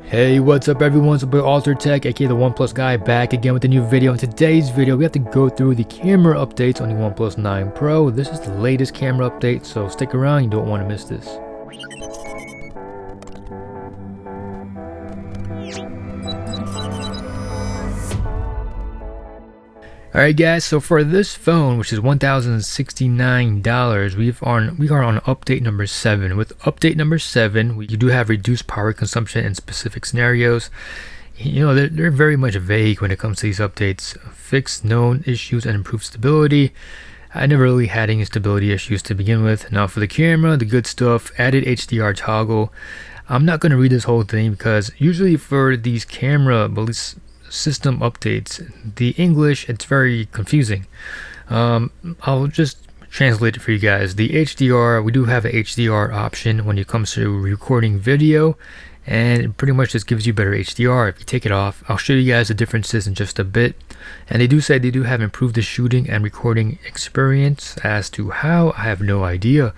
Hey, what's up everyone, it's my boy Alter Tech, aka the OnePlus guy, back again with a new video. In today's video, we have to go through the camera updates on the OnePlus 9 Pro. This is the latest camera update, so stick around, you don't want to miss this. Alright guys, so for this phone, which is $1,069, we are on update number 7. With update number 7, you do have reduced power consumption in specific scenarios. You know, they're very much vague when it comes to these updates. Fix known issues and improve stability. I never really had any stability issues to begin with. Now for the camera, the good stuff, added HDR toggle. I'm not going to read this whole thing because usually for these camera system updates, the English, it's very confusing. I'll just translate it for you guys. The HDR, we do have an HDR option when it comes to recording video, and it pretty much just gives you better HDR. If you take it off, I'll show you guys the differences in just a bit. And they do say they do have improved the shooting and recording experience. As to how, I have no idea,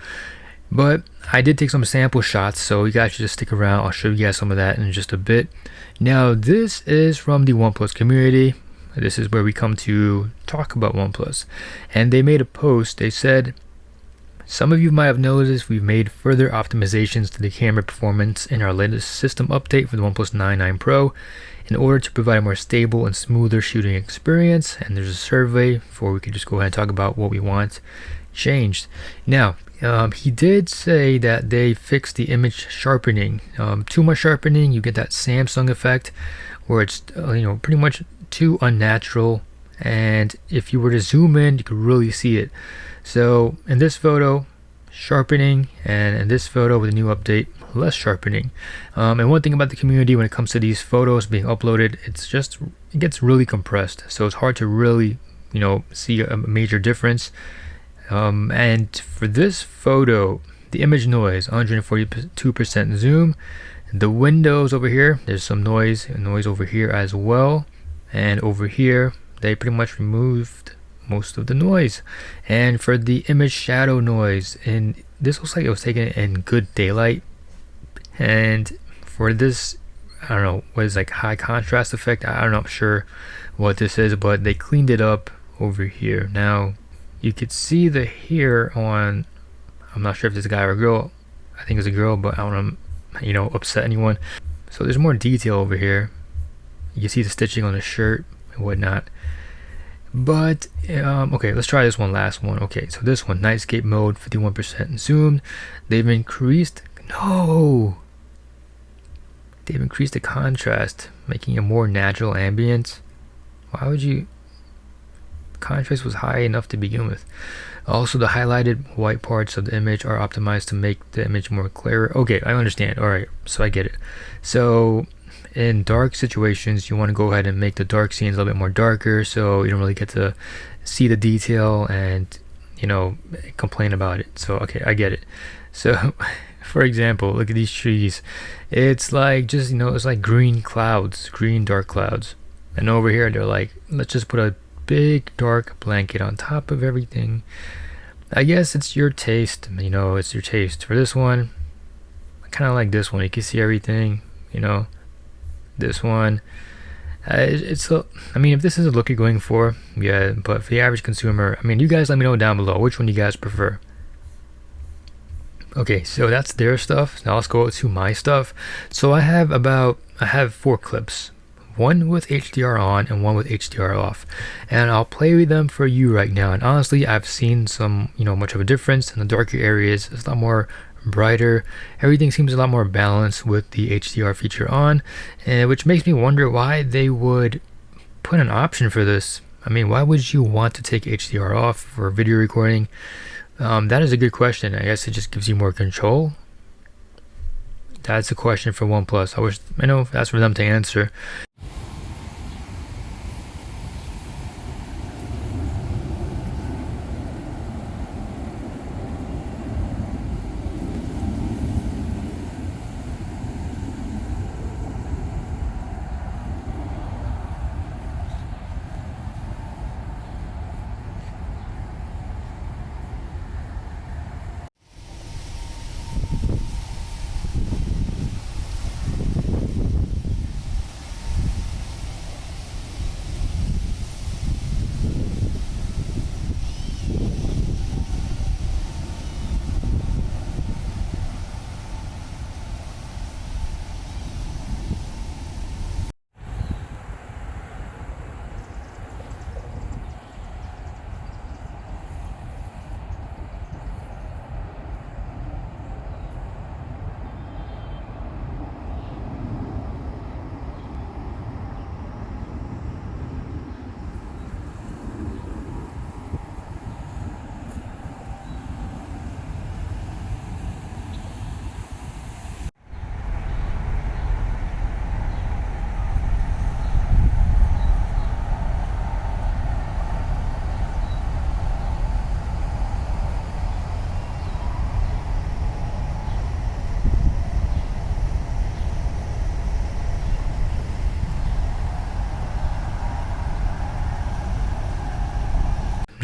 but I did take some sample shots, so you guys should just stick around. I'll show you guys some of that in just a bit. Now this is from the OnePlus community. This is where we come to talk about OnePlus, and they made a post. They said, some of you might have noticed we've made further optimizations to the camera performance in our latest system update for the OnePlus 9 Pro in order to provide a more stable and smoother shooting experience. And there's a survey for, we could just go ahead and talk about what we want changed. Now he did say that they fixed the image sharpening. Too much sharpening, you get that Samsung effect where it's pretty much too unnatural, and if you were to zoom in you could really see it. So in this photo, sharpening, and in this photo with a new update, less sharpening. And one thing about the community when it comes to these photos being uploaded, it gets really compressed, so it's hard to really see a major difference. And for this photo, the image noise, 142% zoom. The windows over here, there's some noise over here as well, and over here they pretty much removed most of the noise. And for the image shadow noise, and this looks like it was taken in good daylight, and for this, I don't know what is, like high contrast effect, I'm not sure what this is, but they cleaned it up over here. Now you could see the hair on, I'm not sure if this is a guy or a girl, I think it's a girl, but I don't want to upset anyone. So there's more detail over here. You can see the stitching on the shirt and whatnot. But okay, let's try this last one. Okay, so this one, Nightscape mode, 51% zoom. They've increased the contrast, making a more natural ambience. Why would you? Contrast was high enough to begin with. Also, the highlighted white parts of the image are optimized to make the image more clearer. Okay, I understand. All right, so I get it. So in dark situations, you want to go ahead and make the dark scenes a little bit more darker, so you don't really get to see the detail and complain about it. So okay, I get it. So for example, look at these trees. It's like just it's like green clouds, green dark clouds, and over here they're like, let's just put a big dark blanket on top of everything. I guess it's your taste, it's your taste. For this one, I kind of like this one. You can see everything, this one, I mean, if this is a look you're going for, yeah, but for the average consumer, I mean, you guys let me know down below which one you guys prefer. Okay, so that's their stuff. Now let's go to my stuff. So I have 4 clips, one with HDR on and one with HDR off, and I'll play with them for you right now. And honestly, I've seen some much of a difference in the darker areas. It's a lot more brighter, everything seems a lot more balanced with the HDR feature on, and which makes me wonder why they would put an option for this. I mean, why would you want to take HDR off for video recording? That is a good question. I guess it just gives you more control. That's a question for OnePlus. I know that's for them to answer.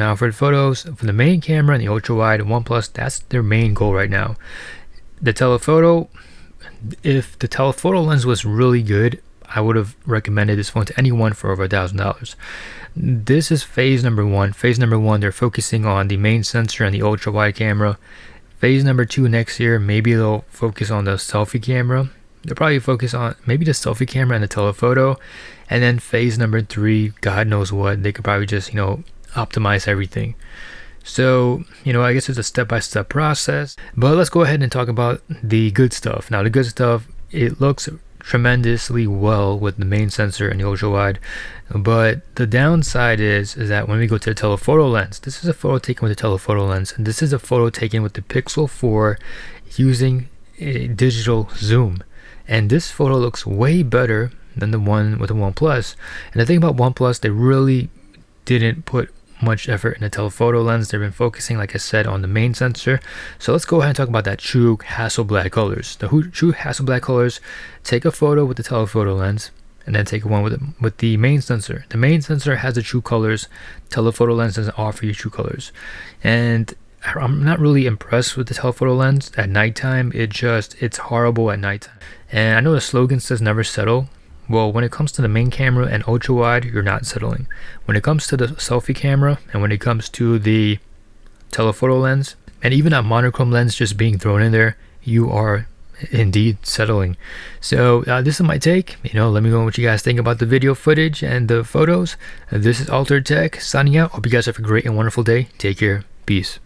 Now for the photos, for the main camera and the ultra wide OnePlus, that's their main goal right now. The telephoto, if the telephoto lens was really good, I would have recommended this phone to anyone for over $1,000. This is phase number one. Phase number one, they're focusing on the main sensor and the ultra wide camera. Phase number two next year, maybe they'll focus on the selfie camera. They'll probably focus on maybe the selfie camera and the telephoto. And then phase number three, God knows what, they could probably just, optimize everything. So, I guess it's a step-by-step process. But let's go ahead and talk about the good stuff. Now, the good stuff, it looks tremendously well with the main sensor and the ultra wide, but the downside is that when we go to the telephoto lens, this is a photo taken with the telephoto lens, and this is a photo taken with the Pixel 4 using a digital zoom, and this photo looks way better than the one with the OnePlus. And the thing about OnePlus, they really didn't put much effort in the telephoto lens. They've been focusing, like I said, on the main sensor. So let's go ahead and talk about that true Hasselblad colors. The true Hasselblad colors, take a photo with the telephoto lens and then take one with the main sensor. The main sensor has the true colors. Telephoto lens doesn't offer you true colors. And I'm not really impressed with the telephoto lens at nighttime. It's horrible at nighttime. And I know the slogan says never settle. Well, when it comes to the main camera and ultra wide, you're not settling. When it comes to the selfie camera and when it comes to the telephoto lens and even that monochrome lens just being thrown in there, you are indeed settling. So this is my take. Let me know what you guys think about the video footage and the photos. This is Altered Tech signing out. Hope you guys have a great and wonderful day. Take care. Peace.